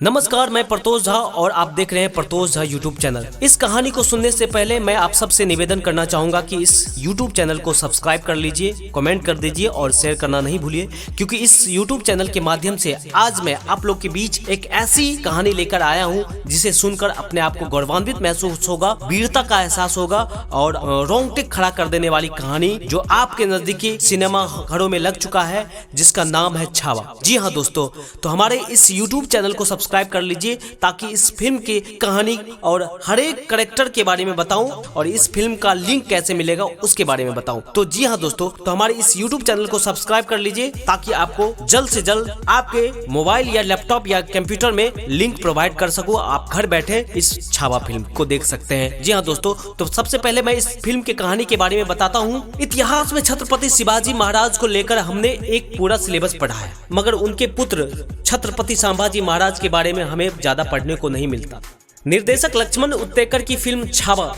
नमस्कार, मैं प्रतोष झा और आप देख रहे हैं प्रतोष झा यूट्यूब चैनल। इस कहानी को सुनने से पहले मैं आप सबसे निवेदन करना चाहूंगा कि इस यूट्यूब चैनल को सब्सक्राइब कर लीजिए, कमेंट कर दीजिए और शेयर करना नहीं भूलिए, क्योंकि इस यूट्यूब चैनल के माध्यम से आज मैं आप लोग के बीच एक ऐसी कहानी लेकर आया हूं जिसे सुनकर अपने आप को गौरवान्वित महसूस होगा, वीरता का एहसास होगा और रोंगटे खड़ा कर देने वाली कहानी जो आपके नजदीकी सिनेमा घरों में लग चुका है, जिसका नाम है छावा। जी हाँ दोस्तों, तो हमारे इस यूट्यूब चैनल को सब्सक्राइब कर लीजिए ताकि इस फिल्म की कहानी और हर एक कैरेक्टर के बारे में बताऊं और इस फिल्म का लिंक कैसे मिलेगा उसके बारे में बताऊं। तो जी हाँ दोस्तों, तो हमारे इस यूट्यूब चैनल को सब्सक्राइब कर लीजिए ताकि आपको जल्द से जल्द आपके मोबाइल या लैपटॉप या कंप्यूटर में लिंक प्रोवाइड कर सकूं। आप घर बैठे इस छावा फिल्म को देख सकते हैं। जी हाँ दोस्तों, तो सबसे पहले मैं इस फिल्म की कहानी के बारे में बताता हूँ। इतिहास में छत्रपति शिवाजी महाराज को लेकर हमने एक पूरा सिलेबस पढ़ा है, मगर उनके पुत्र छत्रपति संभाजी महाराज के बारे में हमें ज्यादा पढ़ने को नहीं मिलता। निर्देशक लक्ष्मण उत्तेकर की फिल्म छावा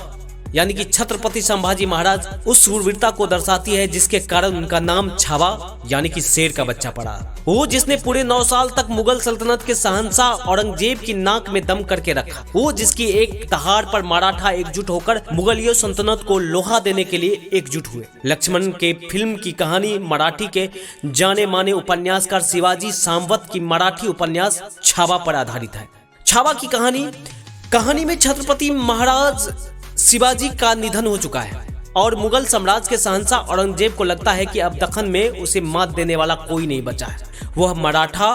यानी कि छत्रपति संभाजी महाराज उस शूरवीरता को दर्शाती है जिसके कारण उनका नाम छावा यानी कि शेर का बच्चा पड़ा। वो जिसने पूरे 9 साल तक मुगल सल्तनत के शहंशाह औरंगजेब की नाक में दम करके रखा। वो जिसकी एक दहाड़ पर मराठा एकजुट होकर मुगलियों सल्तनत को लोहा देने के लिए एकजुट हुए। लक्ष्मण के फिल्म की कहानी मराठी के जाने माने उपन्यासकार शिवाजी सांवत की मराठी उपन्यास छावा पर आधारित है। छावा की कहानी में छत्रपति महाराज शिवाजी का निधन हो चुका है और मुगल साम्राज्य के शहंशाह औरंगजेब को लगता है कि अब दक्कन में उसे मात देने वाला कोई नहीं बचा है। वह मराठा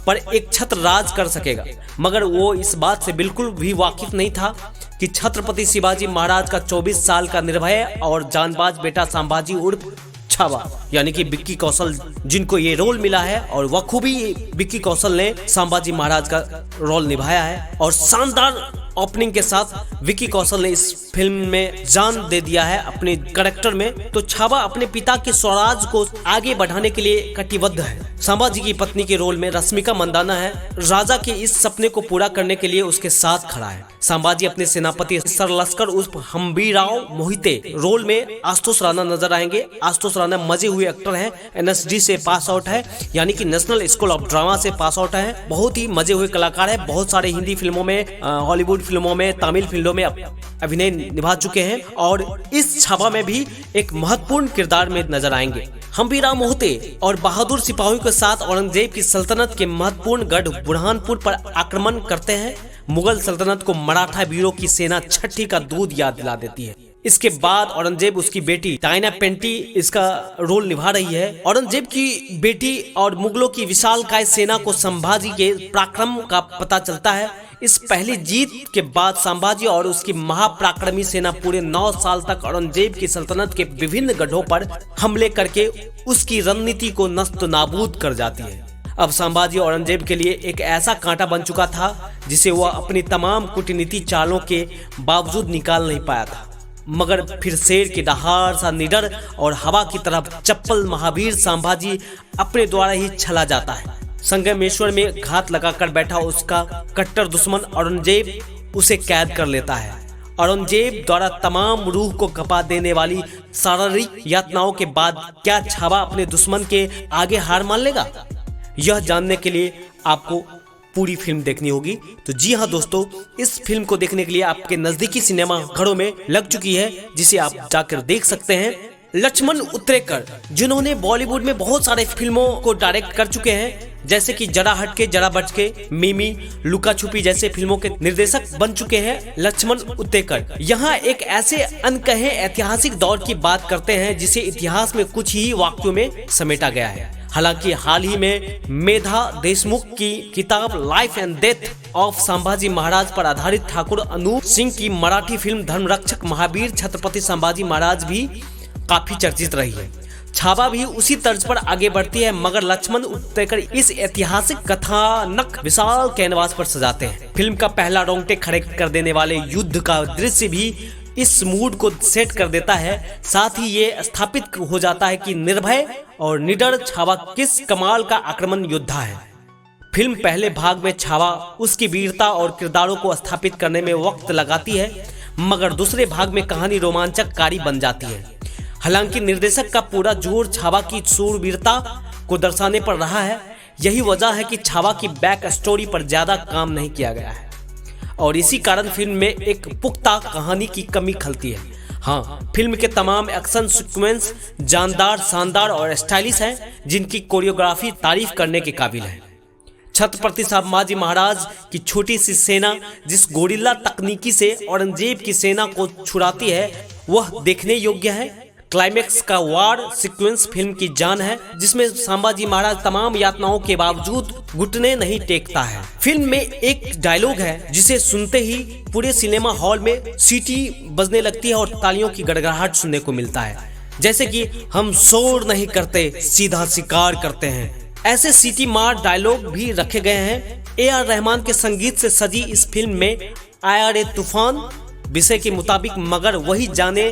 पर एक छत्र राज कर सकेगा, मगर वो इस बात से बिल्कुल भी वाकिफ नहीं था कि छत्रपति शिवाजी महाराज का 24 साल का निर्भय और जानबाज बेटा संभाजी उर्फ छावा यानी कि विक्की कौशल, जिनको ये रोल मिला है और बखूबी विक्की कौशल ने संभाजी महाराज का रोल निभाया है और शानदार ओपनिंग के साथ विक्की कौशल ने इस फिल्म में जान दे दिया है अपने कैरेक्टर में। तो छावा अपने पिता के स्वराज को आगे बढ़ाने के लिए कटिबद्ध है। संभाजी की पत्नी के रोल में रश्मिका मंदाना है। राजा के इस सपने को पूरा करने के लिए उसके साथ खड़ा है। संभाजी अपने सेनापति सरलस्कर उर्फ हम्बीराव मोहिते रोल में आशुतोष राणा नजर आएंगे। आशुतोष राणा मजे हुए एक्टर हैं, NSD से पास आउट है यानी कि नेशनल स्कूल ऑफ ड्रामा से पास आउट है। बहुत ही मजे हुए कलाकार है। बहुत सारे हिंदी फिल्मों में, हॉलीवुड फिल्मों में, तमिल फिल्मों में अभिनय निभा चुके हैं और इस छावा में भी एक महत्वपूर्ण किरदार में नजर आएंगे। हम्बीराव मोहिते और बहादुर सिपाहियों के साथ औरंगजेब की सल्तनत के महत्वपूर्ण गढ़ बुरहानपुर पर आक्रमण करते हैं। मुगल सल्तनत को मराठा वीरों की सेना छठी का दूध याद दिला देती है। इसके बाद औरंगजेब उसकी बेटी डायना पेंटी इसका रोल निभा रही है। औरंगजेब की बेटी और मुगलों की विशालकाय सेना को संभाजी के पराक्रम का पता चलता है। इस पहली जीत के बाद संभाजी और उसकी महापराक्रमी सेना पूरे 9 साल तक औरंगजेब की सल्तनत के विभिन्न गढ़ों पर हमले करके उसकी रणनीति को नष्ट नाबूद कर जाती है। अब संभाजी औरंगजेब के लिए एक ऐसा कांटा बन चुका था जिसे वह अपनी तमाम कूटनीति चालों के बावजूद निकाल नहीं पाया था, मगर फिर शेर की दहाड़ सा निडर और हवा की तरफ चप्पल महावीर संभाजी अपने द्वारा ही छला जाता है। संगमेश्वर में घात लगाकर बैठा उसका कट्टर दुश्मन औरंगजेब उसे कैद कर लेता है। औरंगजेब द्वारा तमाम रूह को कपा देने वाली शारीरिक यातनाओं के बाद क्या छावा अपने दुश्मन के आगे हार मान लेगा? यह जानने के लिए आपको पूरी फिल्म देखनी होगी। तो जी हाँ दोस्तों, इस फिल्म को देखने के लिए आपके नजदीकी सिनेमा घरों में लग चुकी है, जिसे आप जाकर देख सकते हैं। लक्ष्मण उत्तेकर, जिन्होंने बॉलीवुड में बहुत सारे फिल्मों को डायरेक्ट कर चुके हैं, जैसे कि जरा हटके जरा बचके, मिमी, लुका छुपी जैसे फिल्मों के निर्देशक बन चुके हैं लक्ष्मण उत्तेकर। यहाँ एक ऐसे अनकहे ऐतिहासिक दौर की बात करते हैं जिसे इतिहास में कुछ ही वाक्यों में समेटा गया है। हालांकि हाल ही में मेधा देशमुख की किताब life and death of Sambhaji Maharaj पर आधारित ठाकुर अनूप सिंह की मराठी फिल्म धर्मरक्षक महावीर छत्रपति संभाजी महाराज भी काफी चर्चित रही है। छावा भी उसी तर्ज पर आगे बढ़ती है, मगर लक्ष्मण उत्तेकर इस ऐतिहासिक कथानक विशाल कैनवास पर सजाते हैं। फिल्म का पहला रोंगटे खड़े कर देने वाले युद्ध का दृश्य भी इस मूड को सेट कर देता है। साथ ही ये स्थापित हो जाता है कि निर्भय और निडर छावा किस कमाल का आक्रमण योद्धा है। फिल्म पहले भाग में छावा उसकी वीरता और किरदारों को स्थापित करने में वक्त लगाती है, मगर दूसरे भाग में कहानी रोमांचककारी बन जाती है। हालांकि निर्देशक का पूरा जोर छावा की शूरवीरता को दर्शाने पर रहा है, यही वजह है कि छावा की बैक स्टोरी पर ज्यादा काम नहीं किया गया है और इसी कारण फिल्म में एक पुख्ता कहानी की कमी खलती है। हाँ, फिल्म के तमाम एक्शन सीक्वेंस जानदार, शानदार और स्टाइलिश हैं, जिनकी कोरियोग्राफी तारीफ करने के काबिल है। छत्रपति संभाजी महाराज की छोटी सी सेना जिस गोरिल्ला तकनीकी से औरंगजेब की सेना को छुड़ाती है, वह देखने योग्य है। क्लाइमेक्स का वार सीक्वेंस फिल्म की जान है, जिसमें संभाजी महाराज तमाम यातनाओं के बावजूद घुटने नहीं टेकता है। फिल्म में एक डायलॉग है जिसे सुनते ही पूरे सिनेमा हॉल में सीटी बजने लगती है और तालियों की गड़गड़ाहट सुनने को मिलता है, जैसे कि हम शोर नहीं करते, सीधा शिकार करते हैं। ऐसे सीटी मार डायलॉग भी रखे गए हैं। AR रहमान के संगीत से सजी इस फिल्म में आया रे तूफान विषय के मुताबिक मगर वही जाने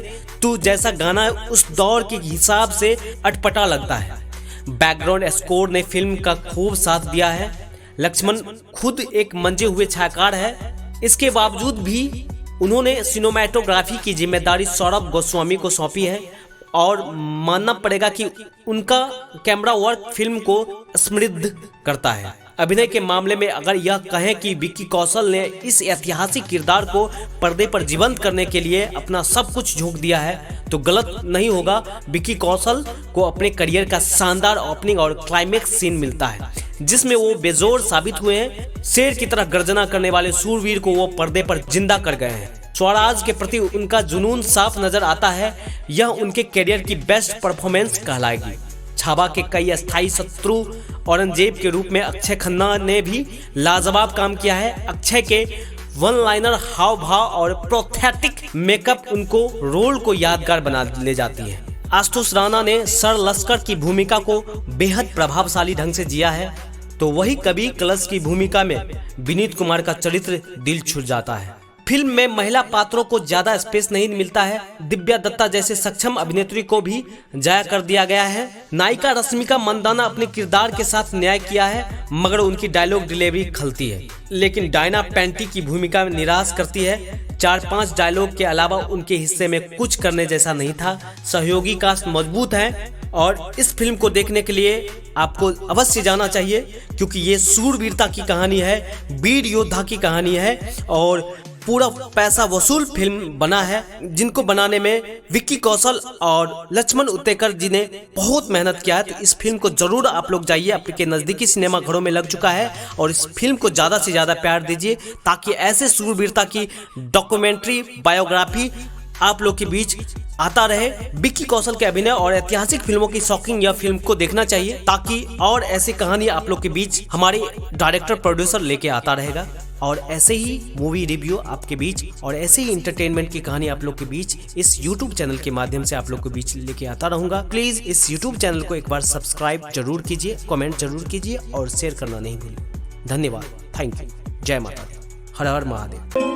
तू जैसा गाना उस दौर के हिसाब से अटपटा लगता है। बैकग्राउंड स्कोर ने फिल्म का खूब साथ दिया है। लक्ष्मण खुद एक मंजे हुए छायाकार है, इसके बावजूद भी उन्होंने सिनेमेटोग्राफी की जिम्मेदारी सौरभ गोस्वामी को सौंपी है और मानना पड़ेगा कि उनका कैमरा वर्क फिल्म को समृद्ध करता है। अभिनय के मामले में अगर यह कहें कि विक्की कौशल ने इस ऐतिहासिक किरदार को पर्दे पर जीवंत करने के लिए अपना सब कुछ झोंक दिया है तो गलत नहीं होगा। विक्की कौशल को अपने करियर का शानदार ओपनिंग और क्लाइमेक्स सीन मिलता है, जिसमें वो बेजोर साबित हुए हैं। शेर की तरह गर्जना करने वाले सूरवीर को वो पर्दे पर जिंदा कर गए हैं। स्वराज के प्रति उनका जुनून साफ नजर आता है। यह उनके करियर की बेस्ट परफॉर्मेंस कहलाएगी। छावा के कई अस्थायी शत्रु औरंगजेब के रूप में अक्षय खन्ना ने भी लाजवाब काम किया है। अक्षय के वन लाइनर, हाव भाव और प्रोस्थेटिक मेकअप उनको रोल को यादगार बना ले जाती है। आशुतोष राणा ने सर लश्कर की भूमिका को बेहद प्रभावशाली ढंग से जिया है, तो वही कवि कलश की भूमिका में विनीत कुमार का चरित्र दिल छू जाता है। फिल्म में महिला पात्रों को ज्यादा स्पेस नहीं मिलता है। दिव्या दत्ता जैसे सक्षम अभिनेत्री को भी जाया कर दिया गया है। नायिका रश्मिका मंदाना अपने किरदार के साथ न्याय किया है, मगर उनकी डायलॉग डिलीवरी खलती है। लेकिन डायना पेंटी की भूमिका में निराश करती है। 4-5 डायलॉग के अलावा उनके हिस्से में कुछ करने जैसा नहीं था। सहयोगी कास्ट मजबूत है और इस फिल्म को देखने के लिए आपको अवश्य जाना चाहिए, क्योंकि ये सूरवीरता की कहानी है, वीर योद्धा की कहानी है और पूरा पैसा वसूल फिल्म बना है, जिनको बनाने में विक्की कौशल और लक्ष्मण उतेकर जी ने बहुत मेहनत किया है। तो इस फिल्म को जरूर आप लोग जाइए, आपके नज़दीकी सिनेमा घरों में लग चुका है और इस फिल्म को ज़्यादा से ज़्यादा प्यार दीजिए, ताकि ऐसे सूरवीरता की डॉक्यूमेंट्री, बायोग्राफी आप लोग के बीच आता रहे। विक्की कौशल के अभिनय और ऐतिहासिक फिल्मों की शौकीन यह फिल्म को देखना चाहिए, ताकि और ऐसी कहानी आप लोग के बीच हमारे डायरेक्टर प्रोड्यूसर लेके आता रहेगा और ऐसे ही मूवी रिव्यू आपके बीच और ऐसे ही एंटरटेनमेंट की कहानी आप लोग के बीच इस YouTube चैनल के माध्यम से आप लोग के बीच लेके आता रहूंगा। प्लीज इस YouTube चैनल को एक बार सब्सक्राइब जरूर कीजिए, कमेंट जरूर कीजिए और शेयर करना नहीं भूलिए। धन्यवाद, थैंक यू, जय माता दी, हर हर महादेव।